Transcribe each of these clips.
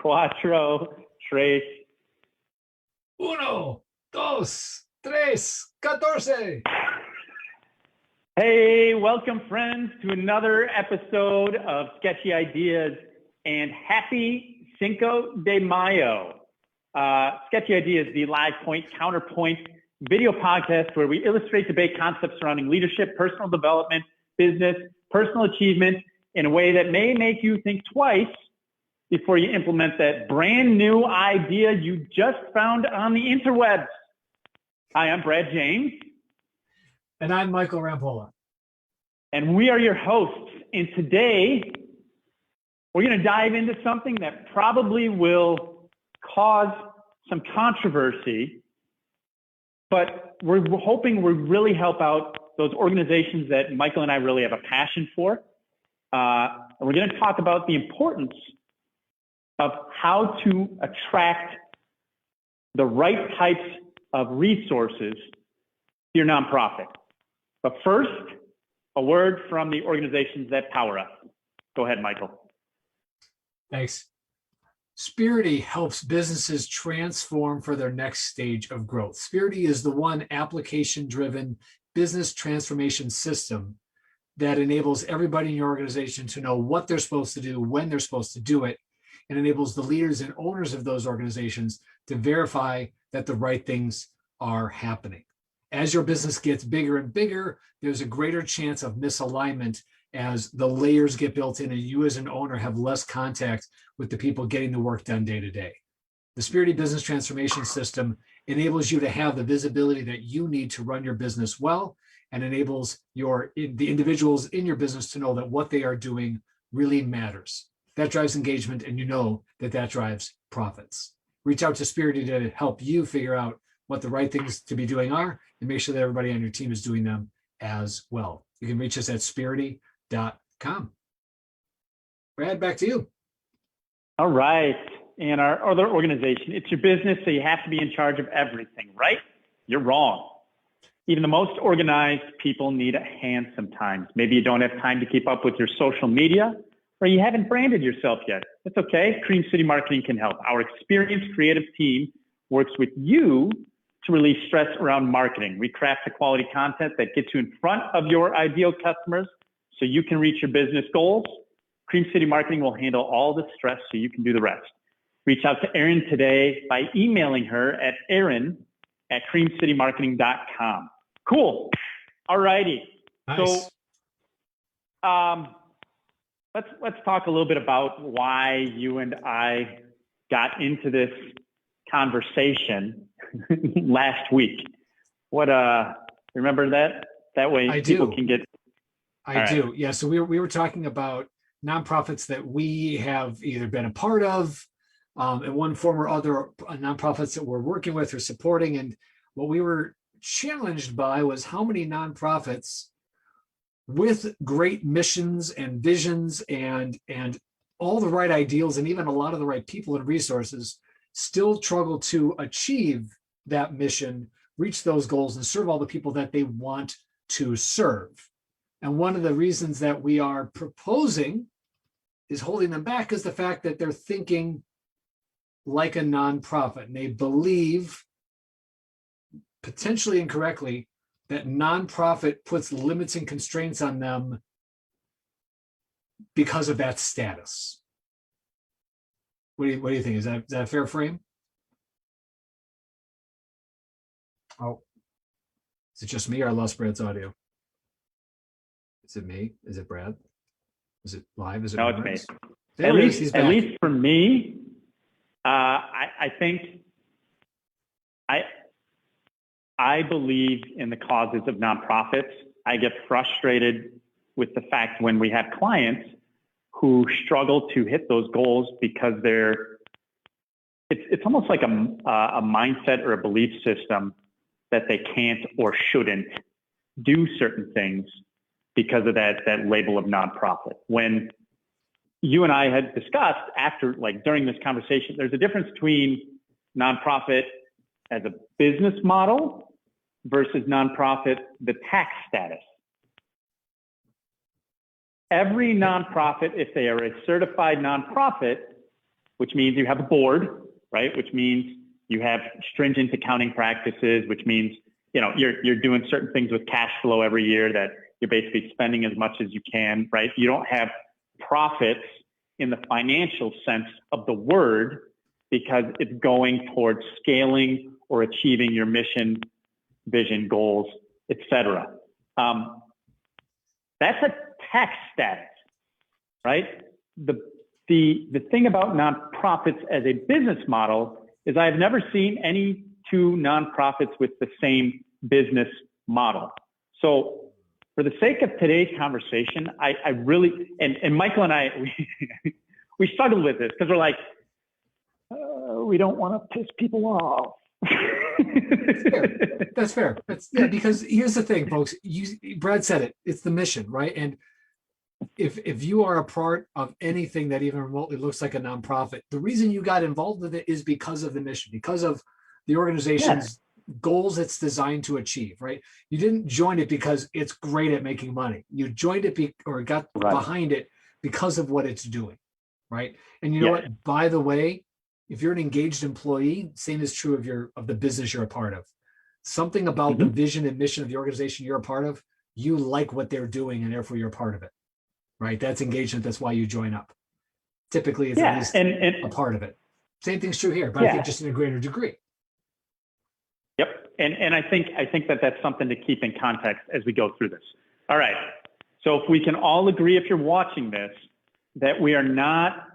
cuatro, tres. Uno, dos, tres, 14. Hey, welcome friends to another episode of Sketchy Ideas, and happy Cinco de Mayo. Sketchy Ideas, the live point, counterpoint video podcast where we illustrate, debate concepts surrounding leadership, personal development, business, personal achievement in a way that may make you think twice before you implement that brand new idea you just found on the interwebs. Hi, I'm Brad James. And I'm Michael Rampolla. And we are your hosts. And today, we're going to dive into something that probably will cause some controversy, but we're hoping will really help out those organizations that Michael and I really have a passion for. And we're going to talk about the importance of how to attract the right types of resources to your nonprofit. But first, a word from the organizations that power us. Go ahead, Michael. Thanks. Spirity helps businesses transform for their next stage of growth. Spirity is the one application-driven business transformation system that enables everybody in your organization to know what they're supposed to do, when they're supposed to do it, and enables the leaders and owners of those organizations to verify that the right things are happening. As your business gets bigger and bigger, there's a greater chance of misalignment as the layers get built in and you as an owner have less contact with the people getting the work done day to day. The Spirity Business Transformation System enables you to have the visibility that you need to run your business well, and enables the individuals in your business to know that what they are doing really matters. That drives engagement, and you know that that drives profits. Reach out to Spirity to help you figure out what the right things to be doing are and make sure that everybody on your team is doing them as well. You can reach us at spirity.com. Brad, back to you. All right. And our other organization, it's your business, so you have to be in charge of everything, right? You're wrong. Even the most organized people need a hand sometimes. Maybe you don't have time to keep up with your social media, or you haven't branded yourself yet. That's okay. Cream City Marketing can help. Our experienced creative team works with you to release stress around marketing. We craft the quality content that gets you in front of your ideal customers so you can reach your business goals. Cream City Marketing will handle all the stress so you can do the rest. Reach out to Erin today by emailing her at erin@creamcitymarketing.com. Cool. All righty. Nice. So let's talk a little bit about why you and I got into this conversation last week. Remember that? That way people can get. I do. Yeah. So we were talking about nonprofits that we have either been a part of in one form or other, nonprofits that we're working with or supporting. And what we were challenged by was how many nonprofits with great missions and visions and all the right ideals and even a lot of the right people and resources still struggle to achieve that mission, reach those goals, and serve all the people that they want to serve. And one of the reasons that we are proposing is holding them back is the fact that they're thinking like a nonprofit, and they believe, potentially incorrectly, that nonprofit puts limits and constraints on them because of that status. What do you think? Is that a fair frame? Oh, is it just me or I lost Brad's audio? Is it me? Is it Brad? Is it live? Is it? No, it's me. At least for me, I think I believe in the causes of nonprofits. I get frustrated with the fact when we have clients who struggle to hit those goals because it's almost like a mindset or a belief system that they can't or shouldn't do certain things because of that label of nonprofit. When you and I had discussed during this conversation, there's a difference between nonprofit as a business model versus nonprofit, the tax status. Every nonprofit, if they are a certified nonprofit, which means you have a board, right? Which means you have stringent accounting practices, which means, you know, you're doing certain things with cash flow every year that you're basically spending as much as you can, right? You don't have profits in the financial sense of the word because it's going towards scaling or achieving your mission, vision, goals, etc. That's a tax status, right? The thing about nonprofits as a business model is I've never seen any two nonprofits with the same business model. So for the sake of today's conversation, I really, and Michael and I, we struggled with this because we're like, we don't want to piss people off. That's fair. Yeah, because here's the thing, folks. Brad said it. It's the mission, right? And if you are a part of anything that even remotely looks like a nonprofit, the reason you got involved with it is because of the mission, because of the organization's goals it's designed to achieve, right? You didn't join it because it's great at making money. You joined it or got behind it because of what it's doing, right? And you know what? By the way, if you're an engaged employee, same is true of the business you're a part of. Something about the vision and mission of the organization you're a part of, you like what they're doing and therefore you're a part of it, right? That's engagement. That's why you join up. Typically, it's at least a part of it. Same thing's true here, but I think just in a greater degree. Yep. And I think that that's something to keep in context as we go through this. All right. So if we can all agree, if you're watching this, that we are not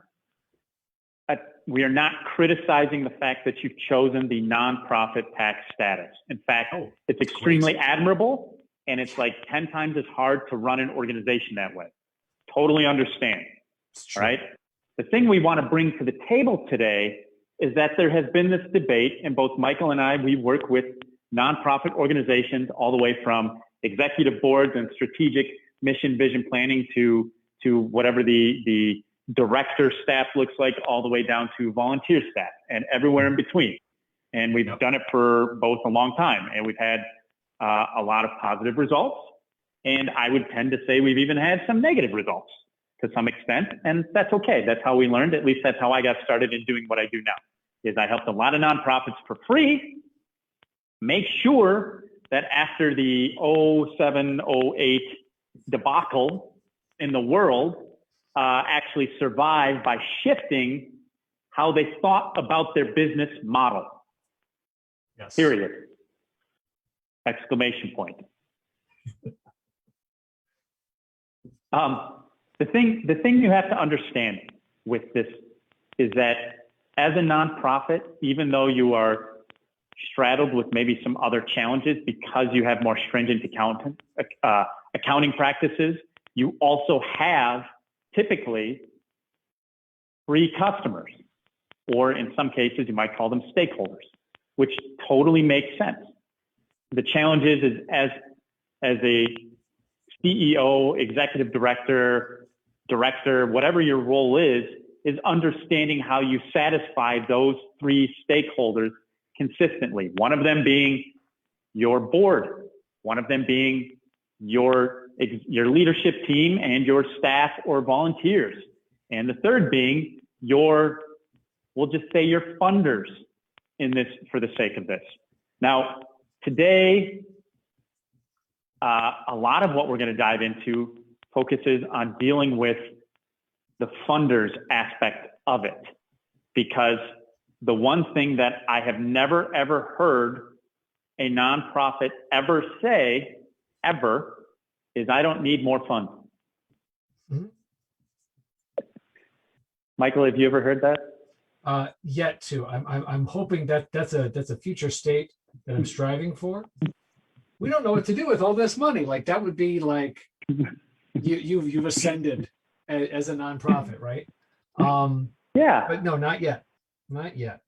criticizing the fact that you've chosen the nonprofit tax status. In fact, it's extremely admirable, and it's like 10 times as hard to run an organization that way. Totally understand, right? The thing we want to bring to the table today is that there has been this debate, and both Michael and I, we work with nonprofit organizations all the way from executive boards and strategic mission, vision planning to whatever the director staff looks like, all the way down to volunteer staff and everywhere in between. And we've done it for both a long time, and we've had a lot of positive results. And I would tend to say we've even had some negative results to some extent, and that's okay. That's how we learned. At least that's how I got started in doing what I do now, is I helped a lot of nonprofits for free make sure that after the 07, 08 debacle in the world, actually survive by shifting how they thought about their business model. Yes. Period. Exclamation point. The thing you have to understand with this is that as a nonprofit, even though you are straddled with maybe some other challenges because you have more stringent accounting practices, you also have typically free customers, or in some cases, you might call them stakeholders, which totally makes sense. The challenge is as a CEO, executive director, whatever your role is understanding how you satisfy those three stakeholders consistently. One of them being your board, one of them being your leadership team and your staff or volunteers, and the third being we'll just say your funders in this for the sake of this. Now, today, a lot of what we're going to dive into focuses on dealing with the funders aspect of it, because the one thing that I have never, ever heard a nonprofit ever say, ever, is I don't need more funds. Mm-hmm. Michael, have you ever heard that? Yet to. I'm hoping that's a future state that I'm striving for. We don't know what to do with all this money. Like, that would be like you've ascended as a nonprofit, right? Yeah. But no, not yet. Not yet.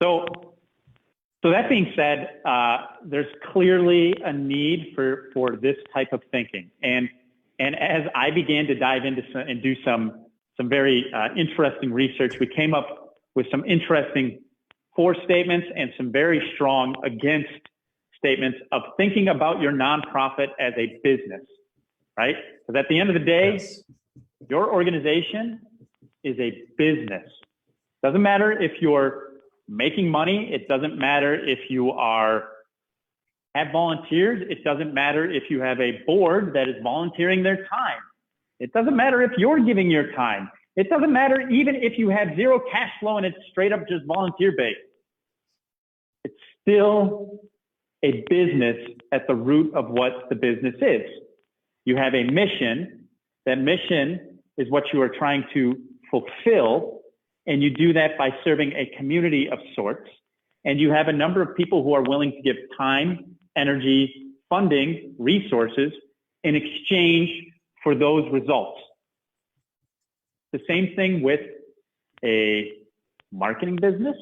So that being said, there's clearly a need for this type of thinking. And as I began to dive into and do some very interesting research, we came up with some interesting for statements and some very strong against statements of thinking about your nonprofit as a business, right? Because at the end of the day, your organization is a business. Doesn't matter if you're making money. It doesn't matter if you have volunteers. It doesn't matter if you have a board that is volunteering their time. It doesn't matter if you're giving your time. It doesn't matter even if you have zero cash flow and it's straight up just volunteer based. It's still a business at the root of what the business is. You have a mission. That mission is what you are trying to fulfill, and you do that by serving a community of sorts. And you have a number of people who are willing to give time, energy, funding, resources in exchange for those results. The same thing with a marketing business.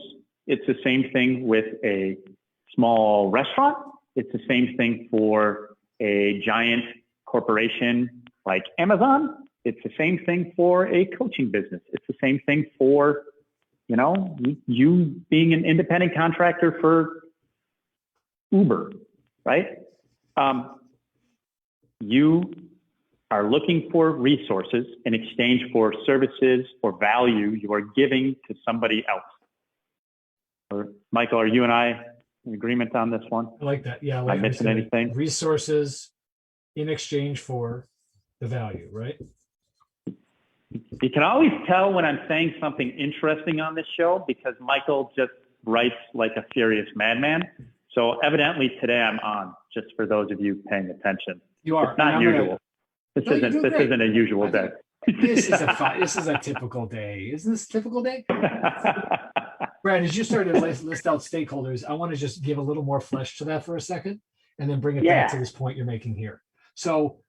It's the same thing with a small restaurant. It's the same thing for a giant corporation like Amazon. It's the same thing for a coaching business. It's the same thing for, you being an independent contractor for Uber, right? You are looking for resources in exchange for services or value you are giving to somebody else. Or Michael, are you and I in agreement on this one? I like that. Yeah. Am I missing anything? Resources in exchange for the value, right? You can always tell when I'm saying something interesting on this show because Michael just writes like a furious madman. So evidently today I'm on, just for those of you paying attention. You are. It's not usual. This isn't a usual day. This is a typical day. Isn't this a typical day? Brad, as you started to list out stakeholders, I want to just give a little more flesh to that for a second and then bring it back to this point you're making here. So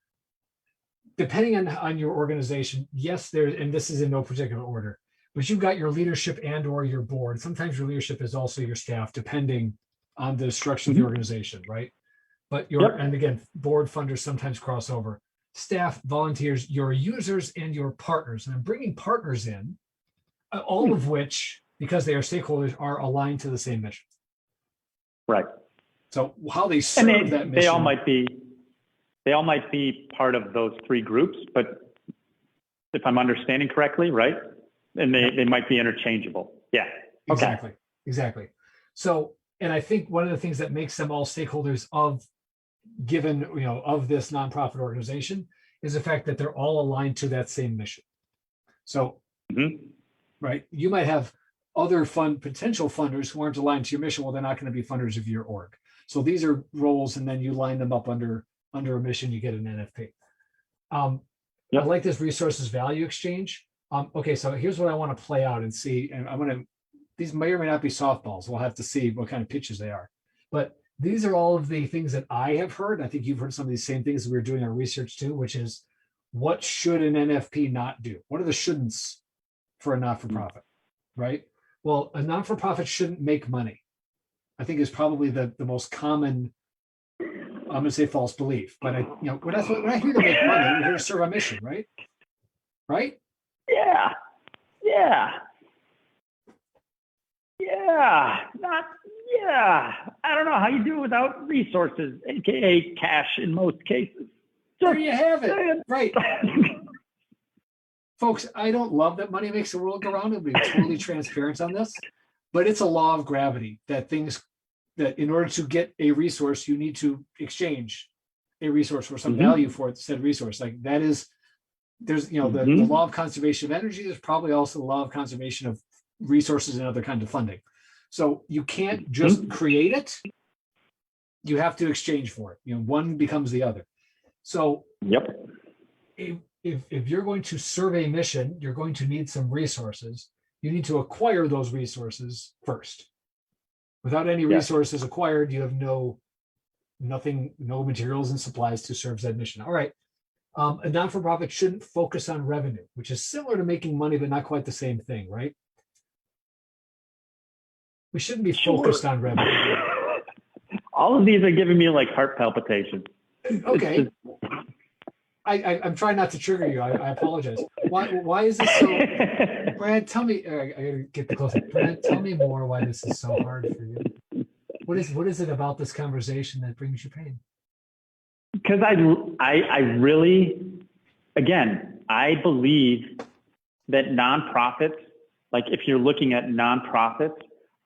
depending on your organization, yes, and this is in no particular order, but you've got your leadership and or your board. Sometimes your leadership is also your staff, depending on the structure of the organization, right? But and again, board funders sometimes cross over. Staff, volunteers, your users, and your partners. And I'm bringing partners in, all of which, because they are stakeholders, are aligned to the same mission. Right. So how they serve that mission. They all might be part of those three groups, but if I'm understanding correctly, right? And they might be interchangeable. Yeah. Okay. Exactly. So, and I think one of the things that makes them all stakeholders of this nonprofit organization is the fact that they're all aligned to that same mission. So, right, you might have other potential funders who aren't aligned to your mission. Well, they're not going to be funders of your org. So these are roles, and then you line them up under a mission, you get an NFP. I like this resources value exchange. Okay, so here's what I want to play out and see. And these may or may not be softballs. We'll have to see what kind of pitches they are. But these are all of the things that I have heard. I think you've heard some of these same things that we're doing our research too, which is what should an NFP not do? What are the shouldn'ts for a not-for-profit, right? Well, a not-for-profit shouldn't make money. I think is probably the most common, I'm going to say false belief, but when I hear to make money, I'm here to serve a mission, right? Right? Yeah. I don't know how you do it without resources, aka cash in most cases. There you have it. Right. Folks, I don't love that money makes the world go round. I'll be totally transparent on this, but it's a law of gravity that in order to get a resource, you need to exchange a resource for some value for said resource. Like that is, there's, the law of conservation of energy. There's probably also the law of conservation of resources and other kinds of funding. So you can't just create it. You have to exchange for it. One becomes the other. So if you're going to serve a mission, you're going to need some resources. You need to acquire those resources first. Without any resources acquired, you have no materials and supplies to serve that mission. All right. A non-for-profit shouldn't focus on revenue, which is similar to making money, but not quite the same thing, right? We shouldn't be focused on revenue. All of these are giving me like heart palpitations. Okay. I'm trying not to trigger you. I apologize. Why is this so? Brad, tell me. I gotta get the close. Brad, tell me more why this is so hard for you. What is it about this conversation that brings you pain? Because I really, again, I believe that nonprofits, like if you're looking at nonprofits,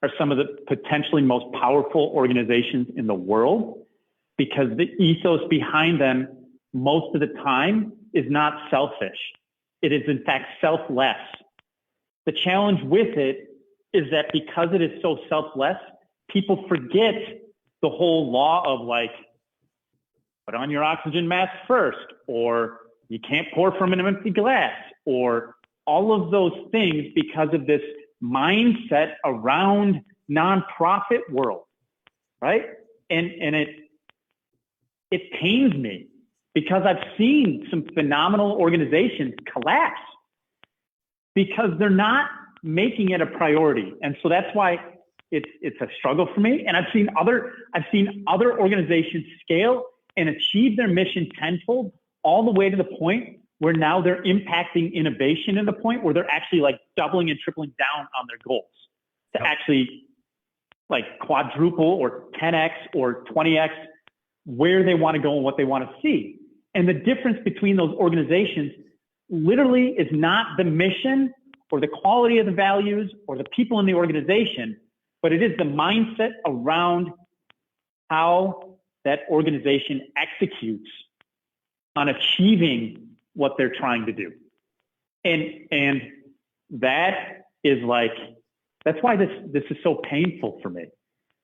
are some of the potentially most powerful organizations in the world, because the ethos behind them most of the time is not selfish. It is in fact selfless. The challenge with it is that because it is so selfless, people forget the whole law of like, put on your oxygen mask first, or you can't pour from an empty glass, or all of those things, because of this mindset around nonprofit world, right? And it pains me because I've seen some phenomenal organizations collapse because they're not making it a priority. And so that's why it's a struggle for me. And I've seen other organizations scale and achieve their mission tenfold, all the way to the point where now they're impacting innovation, to the point where they're actually like doubling and tripling down on their goals to actually like quadruple or 10x or 20x where they want to go and what they want to see. And the difference between those organizations literally is not the mission or the quality of the values or the people in the organization, but it is the mindset around how that organization executes on achieving what they're trying to do. And that is like, that's why this is so painful for me,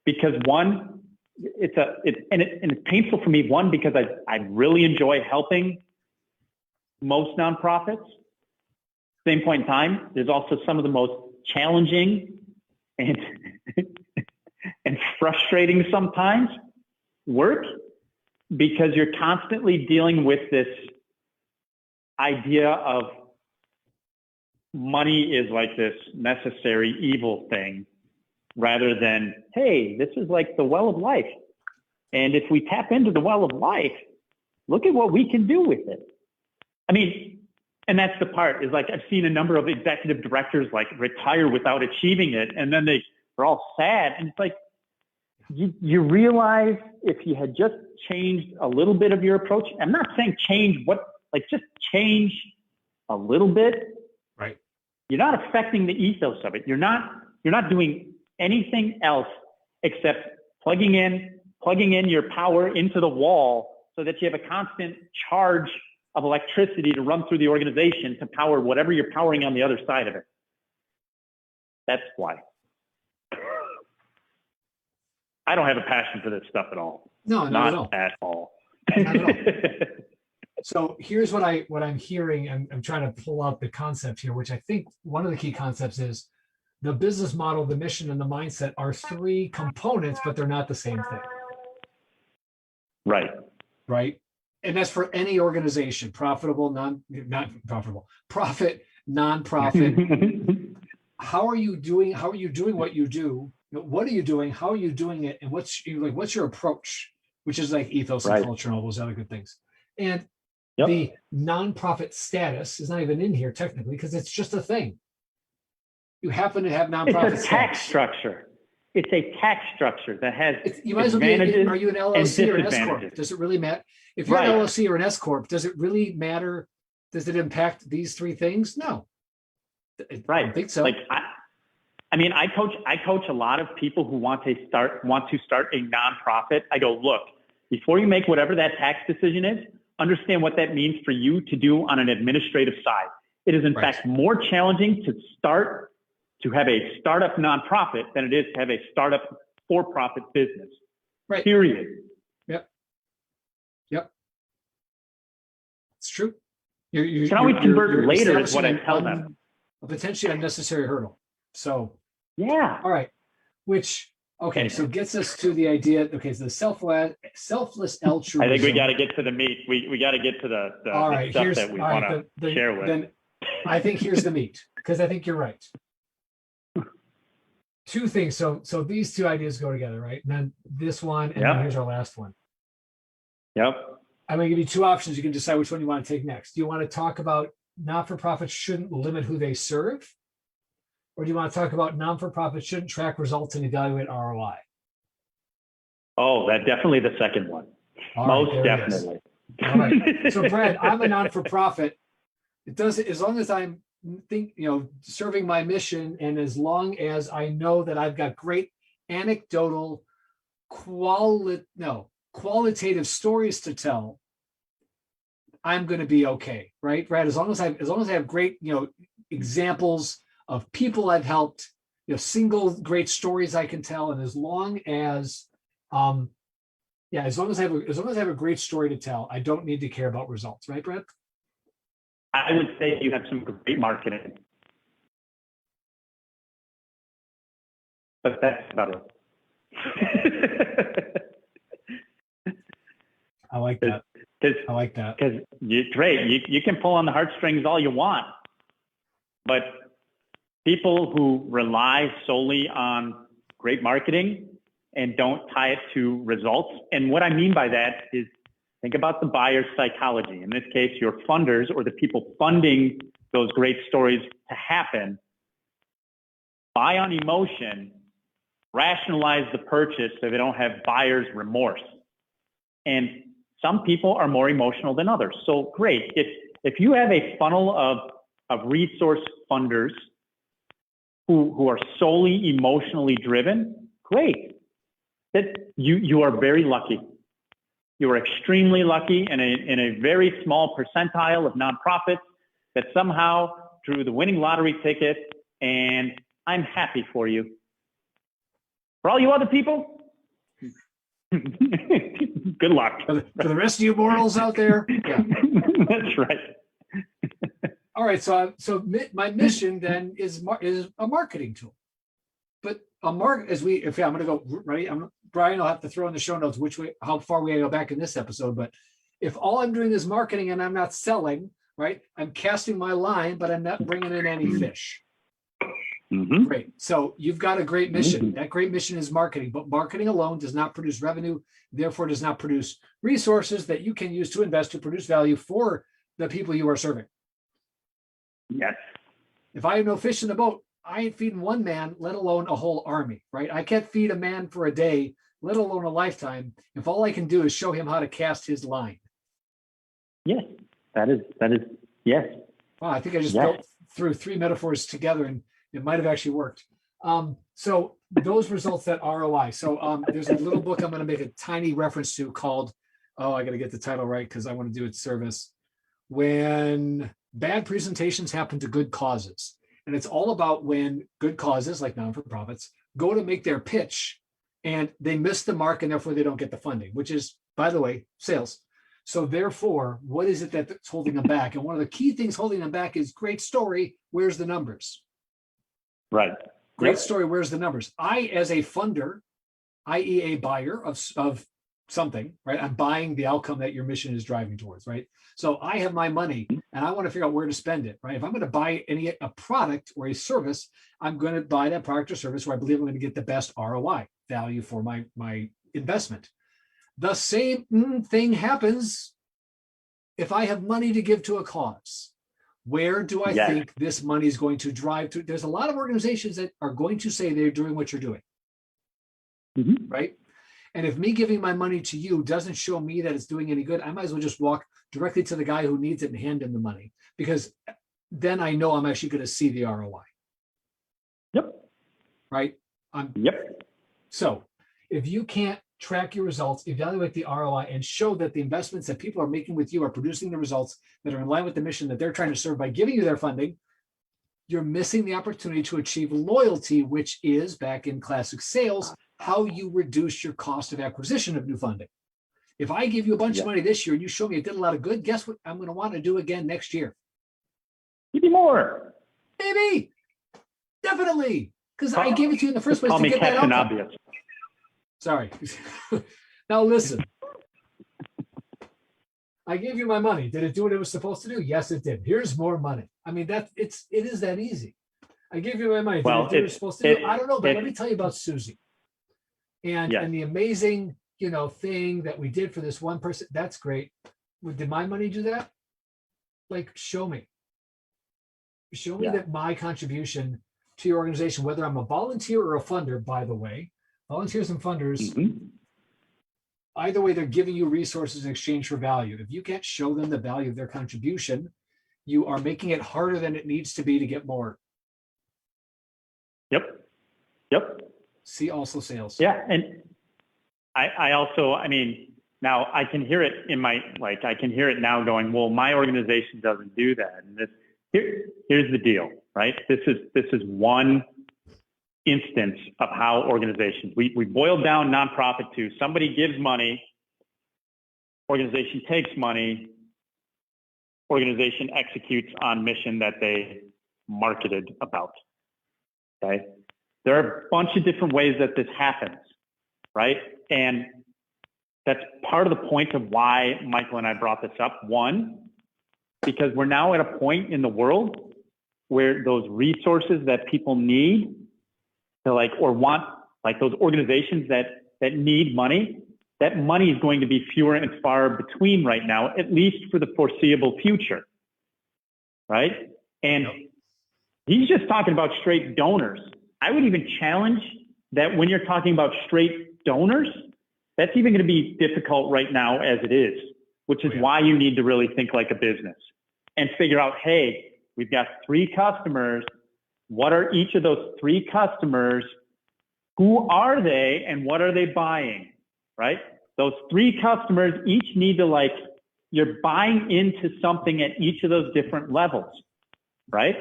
because one, it's painful for me, one, because I really enjoy helping most nonprofits. Same point in time, there's also some of the most challenging and and frustrating sometimes work, because you're constantly dealing with this idea of money is like this necessary evil thing, rather than, hey, this is like the well of life. And if we tap into the well of life, look at what we can do with it. I mean, and that's the part, is like, I've seen a number of executive directors like retire without achieving it. And then they're all sad. And it's like, you realize if you had just changed a little bit of your approach, I'm not saying change just change a little bit. Right. You're not affecting the ethos of it. You're not doing anything else except plugging in your power into the wall so that you have a constant charge of electricity to run through the organization to power whatever you're powering on the other side of it. That's why. I don't have a passion for this stuff at all. No, not at all. Not at all. So here's what I'm hearing. I'm trying to pull out the concept here, which I think one of the key concepts is the business model, the mission, and the mindset are three components, but they're not the same thing. Right. Right. And that's for any organization, profitable, not profitable, profit, nonprofit. How are you doing what you do? What are you doing? How are you doing it? And what's your approach? Which is like ethos and culture and all those other good things. And the nonprofit status is not even in here technically, because it's just a thing. You happen to have nonprofit It's a tax structure. It's a tax structure that has you might as well be, are you an LLC or an S corp? Does it really matter? If you're an LLC or an S corp, does it really matter? Does it impact these three things? No. I don't think so. Like I coach a lot of people who want to start a nonprofit. I go, look, before you make whatever that tax decision is, understand what that means for you to do on an administrative side. It is in fact more challenging to have a startup nonprofit than it is to have a startup for-profit business. Right. Period. Yep. It's true. You can always convert later is what I tell them. A potentially unnecessary hurdle. So yeah. All right. So gets us to the idea. Okay, so the selfless altruism. I think we got to get to the meat. We got to get to the stuff that we want to share with. Then I think here's the meat, because I think you're right. Two things. So these two ideas go together, right? And then this one, and then here's our last one. Yep. I'm going to give you two options. You can decide which one you want to take next. Do you want to talk about not-for-profits shouldn't limit who they serve? Or do you want to talk about non-for-profits shouldn't track results and evaluate ROI? Oh, that definitely the second one. Most definitely. All right. So Brad, I'm a non-for-profit. It does, as long as I'm serving my mission, and as long as I know that I've got great anecdotal, qualitative stories to tell, I'm going to be okay, right? As long as I have great, examples of people I've helped, single great stories I can tell, and as long as I have a great story to tell, I don't need to care about results, right, Brett? I would say you have some great marketing, but that's about it. I like that. Because you can pull on the heartstrings all you want, but people who rely solely on great marketing and don't tie it to results. And what I mean by that is, think about the buyer's psychology. In this case, your funders or the people funding those great stories to happen, buy on emotion, rationalize the purchase so they don't have buyer's remorse. And some people are more emotional than others. So great, if you have a funnel of resource funders who are solely emotionally driven, great. That you are very lucky. You are extremely lucky in a very small percentile of nonprofits that somehow drew the winning lottery ticket, and I'm happy for you. For all you other people, good luck. For the rest of you mortals out there, yeah. That's right. All right, so my mission then is a marketing tool, but I'm going to go ready. Brian, I'll have to throw in the show notes how far we go back in this episode. But if all I'm doing is marketing and I'm not selling, right? I'm casting my line, but I'm not bringing in any fish. Mm-hmm. Great. So you've got a great mission. Mm-hmm. That great mission is marketing, but marketing alone does not produce revenue, therefore does not produce resources that you can use to invest to produce value for the people you are serving. Yes. If I have no fish in the boat, I ain't feeding one man, let alone a whole army, right? I can't feed a man for a day, let alone a lifetime, if all I can do is show him how to cast his line. Yes, that is, yes. Wow, I think I just built through 3 metaphors together, and it might have actually worked. So those results, that ROI. So there's a little book I'm going to make a tiny reference to called, I got to get the title right because I want to do it service. When bad presentations happen to good causes. And it's all about when good causes, like non-for-profits, go to make their pitch and they miss the mark and therefore they don't get the funding, which is, by the way, sales. So therefore, what is it that's holding them back? And one of the key things holding them back is great story, where's the numbers? Right. Great story, where's the numbers? I, as a funder, i.e. a buyer of something, right? I'm buying the outcome that your mission is driving towards, right? So I have my money and I want to figure out where to spend it, right? If I'm going to buy a product or a service, I'm going to buy that product or service where I believe I'm going to get the best ROI value for my investment. The same thing happens if I have money to give to a cause. Where do I think this money is going to drive to? There's a lot of organizations that are going to say they're doing what you're doing, right? And if me giving my money to you doesn't show me that it's doing any good, I might as well just walk directly to the guy who needs it and hand him the money, because then I know I'm actually going to see the ROI. Yep. Right? So if you can't track your results, evaluate the ROI, and show that the investments that people are making with you are producing the results that are in line with the mission that they're trying to serve by giving you their funding, you're missing the opportunity to achieve loyalty, which is, back in classic sales, how you reduce your cost of acquisition of new funding. If I give you a bunch of money this year and you show me it did a lot of good, guess what I'm going to want to do again next year? Maybe more. Maybe. Definitely. Because I gave it to you in the first place to get that outcome. Obvious. Sorry. Now listen. I gave you my money. Did it do what it was supposed to do? Yes, it did. Here's more money. I mean, it is that easy. I gave you my money. Did it do what it was supposed to do? I don't know, but let me tell you about Susie. And the amazing, thing that we did for this one person. That's great. Did my money do that? Like, show me. Show me that my contribution to your organization, whether I'm a volunteer or a funder, by the way, volunteers and funders, either way, they're giving you resources in exchange for value. If you can't show them the value of their contribution, you are making it harder than it needs to be to get more. Yep. Yep. See also sales. Yeah. And I also, I mean, now I can hear it in my, like, I can hear it now going, well, my organization doesn't do that. And here's the deal, right? This is one instance of how organizations, we boiled down nonprofit to somebody gives money, organization takes money, organization executes on mission that they marketed about. Okay. There are a bunch of different ways that this happens, right? And that's part of the point of why Michael and I brought this up. One, because we're now at a point in the world where those resources that people need to like, or want, like those organizations that need money, that money is going to be fewer and far between right now, at least for the foreseeable future, right? And he's just talking about straight donors. I would even challenge that when you're talking about straight donors, that's even going to be difficult right now as it is, which is why you need to really think like a business and figure out, hey, we've got 3 customers. What are each of those 3 customers? Who are they and what are they buying, right? Those 3 customers each need to like, you're buying into something at each of those different levels, right?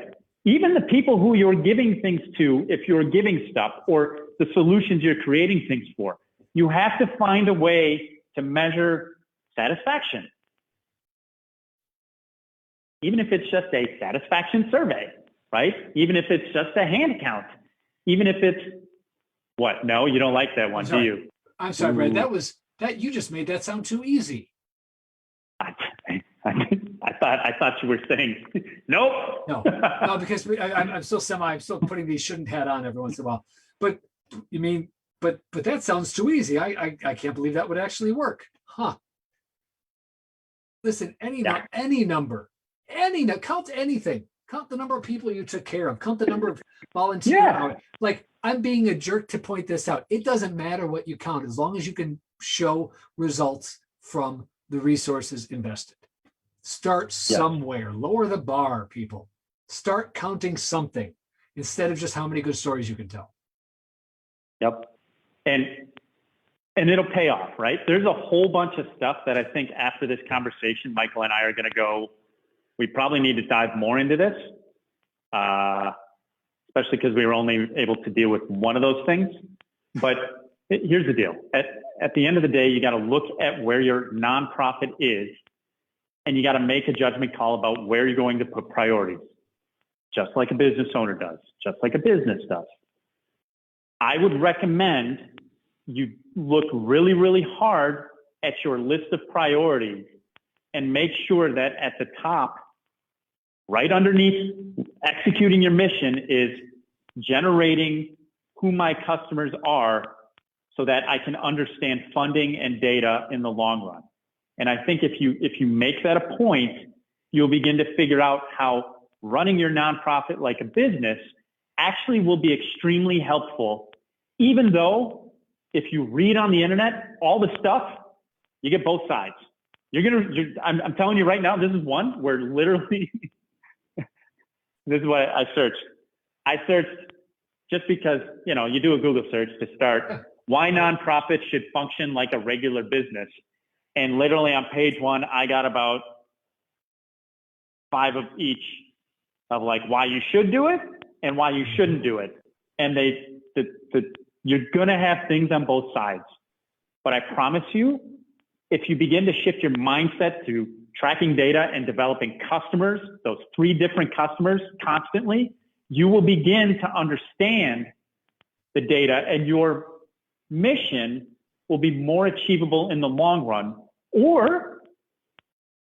Even the people who you're giving things to, if you're giving stuff or the solutions you're creating things for, you have to find a way to measure satisfaction. Even if it's just a satisfaction survey, right? Even if it's just a hand count, even if it's what? No, you don't like that one, do you? I'm sorry, Brad. That you just made that sound too easy. I thought you were saying nope. No, because I'm still putting the shouldn't hat on every once in a while. But you mean, but that sounds too easy. I can't believe that would actually work, huh? Listen, any number, count anything. Count the number of people you took care of. Count the number of volunteers. Yeah. Like, I'm being a jerk to point this out. It doesn't matter what you count as long as you can show results from the resources invested. Start somewhere. Lower the bar, people. Start counting something instead of just how many good stories you can tell. Yep. And it'll pay off, right? There's a whole bunch of stuff that I think after this conversation, Michael and I are going to go, we probably need to dive more into this, especially because we were only able to deal with one of those things. But here's the deal. At the end of the day, you got to look at where your nonprofit is, and you got to make a judgment call about where you're going to put priorities, just like a business owner does, just like a business does. I would recommend you look really, really hard at your list of priorities and make sure that at the top, right underneath executing your mission, is generating who my customers are so that I can understand funding and data in the long run. And I think if you make that a point, you'll begin to figure out how running your nonprofit like a business actually will be extremely helpful, even though if you read on the internet all the stuff, you get both sides. I'm telling you right now, this is one where literally, this is what I searched. I searched just because, you do a Google search to start, why nonprofits should function like a regular business. And literally on page 1, I got about 5 of each of like why you should do it and why you shouldn't do it. And you're going to have things on both sides. But I promise you, if you begin to shift your mindset to tracking data and developing customers, those 3 different customers constantly, you will begin to understand the data, and your mission will be more achievable in the long run. Or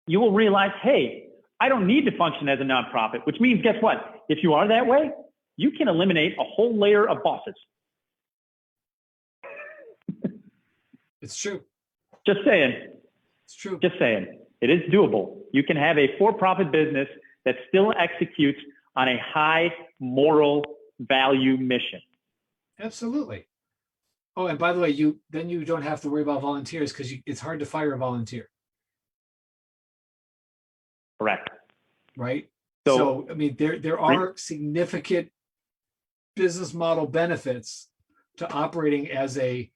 you will realize, hey, I don't need to function as a nonprofit, which means, guess what? If you are that way, you can eliminate a whole layer of bosses. It's true. Just saying. It's true. Just saying. It is doable. You can have a for-profit business that still executes on a high moral value mission. Absolutely. Oh, and by the way, you don't have to worry about volunteers because it's hard to fire a volunteer. Correct. right? So, So I mean, there are significant business model benefits to operating as a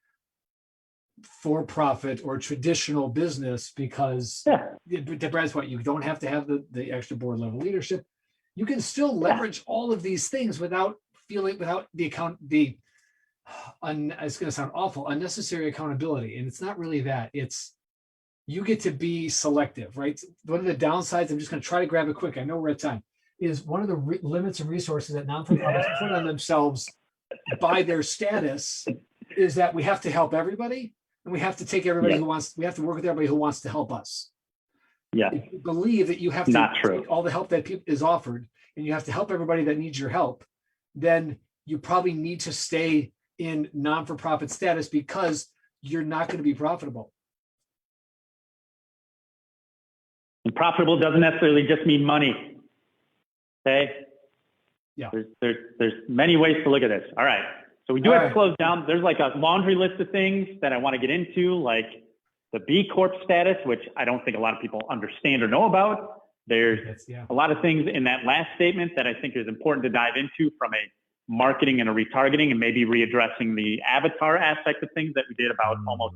for-profit or traditional business because to Brad's point, you don't have to have the extra board level leadership. You can still leverage all of these things without it's going to sound awful, unnecessary accountability. And it's not really that. It's you get to be selective, right? One of the downsides, I'm just going to try to grab it quick, I know we're at time, is one of the limits and resources that non-for-profits put on themselves by their status is that we have to help everybody and we have to take everybody we have to work with everybody who wants to help us. Yeah. If you believe that you have to take all the help that is offered and you have to help everybody that needs your help, then you probably need to stay in non-for-profit status because you're not going to be profitable. And profitable doesn't necessarily just mean money. Okay. Yeah. There's many ways to look at this. All right. So we do have to close down. There's like a laundry list of things that I want to get into, like the B Corp status, which I don't think a lot of people understand or know about. There's a lot of things in that last statement that I think is important to dive into from a marketing and a retargeting and maybe readdressing the avatar aspect of things that we did about almost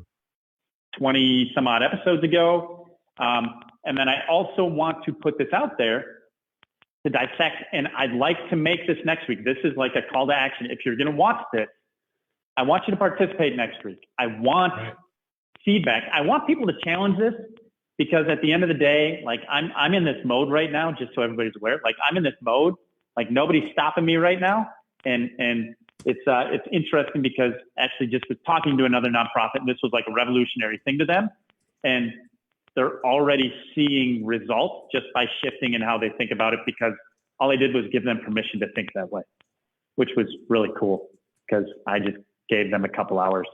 20 some odd episodes ago. And then I also want to put this out there to dissect, and I'd like to make this next week. This is like a call to action. If you're going to watch this, I want you to participate next week. I want feedback. I want people to challenge this because at the end of the day, like I'm in this mode right now, just so everybody's aware, like I'm in this mode, like nobody's stopping me right now. And it's interesting because actually just was talking to another nonprofit, and this was like a revolutionary thing to them. And they're already seeing results just by shifting in how they think about it, because all I did was give them permission to think that way, which was really cool because I just gave them a couple hours.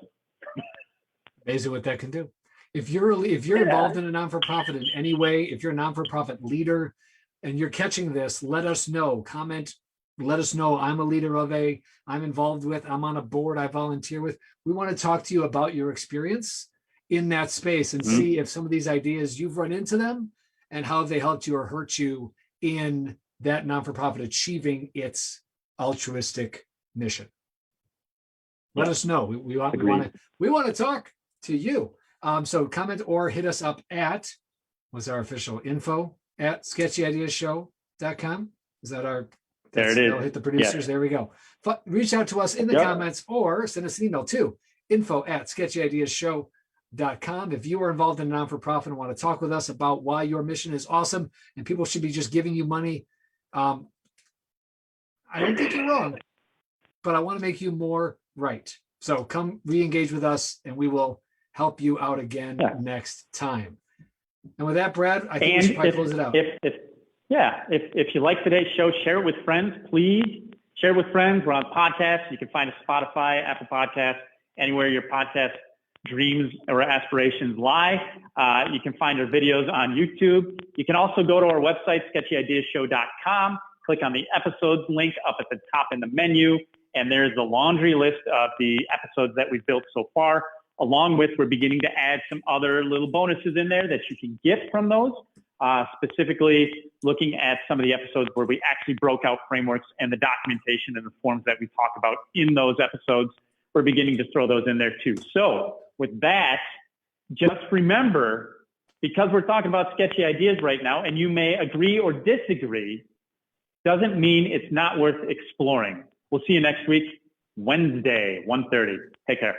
Amazing what that can do. If you're involved in a non-for-profit in any way, if you're a non-for-profit leader and you're catching this, let us know. Comment, let us know. I'm a leader of I'm involved with, I'm on a board, I volunteer with. We want to talk to you about your experience in that space and see if some of these ideas you've run into them and how they helped you or hurt you in that non-for-profit achieving its altruistic mission. Let us know. We want to talk to you. So comment or hit us up at, what's our official info at sketchyideasshow.com. Is that our, there it is. Hit the producers. Yes. There we go. Reach out to us in the comments or send us an email to info@sketchyideasshow.com. If you are involved in a non-for-profit and want to talk with us about why your mission is awesome and people should be just giving you money, I don't think you're wrong, but I want to make you more right. So come re-engage with us and we will help you out again next time. And with that, Brad, I think we should probably close it out. If you like today's show, share it with friends, please. Share it with friends. We're on podcasts. You can find us Spotify, Apple Podcasts, anywhere your podcast dreams or aspirations lie. You can find our videos on YouTube. You can also go to our website, sketchyideasshow.com, click on the episodes link up at the top in the menu, and there's the laundry list of the episodes that we've built so far, along with we're beginning to add some other little bonuses in there that you can get from those, specifically looking at some of the episodes where we actually broke out frameworks and the documentation and the forms that we talk about in those episodes. We're beginning to throw those in there too. So with that, just remember, because we're talking about sketchy ideas right now, and you may agree or disagree, doesn't mean it's not worth exploring. We'll see you next week, Wednesday, 1:30. Take care.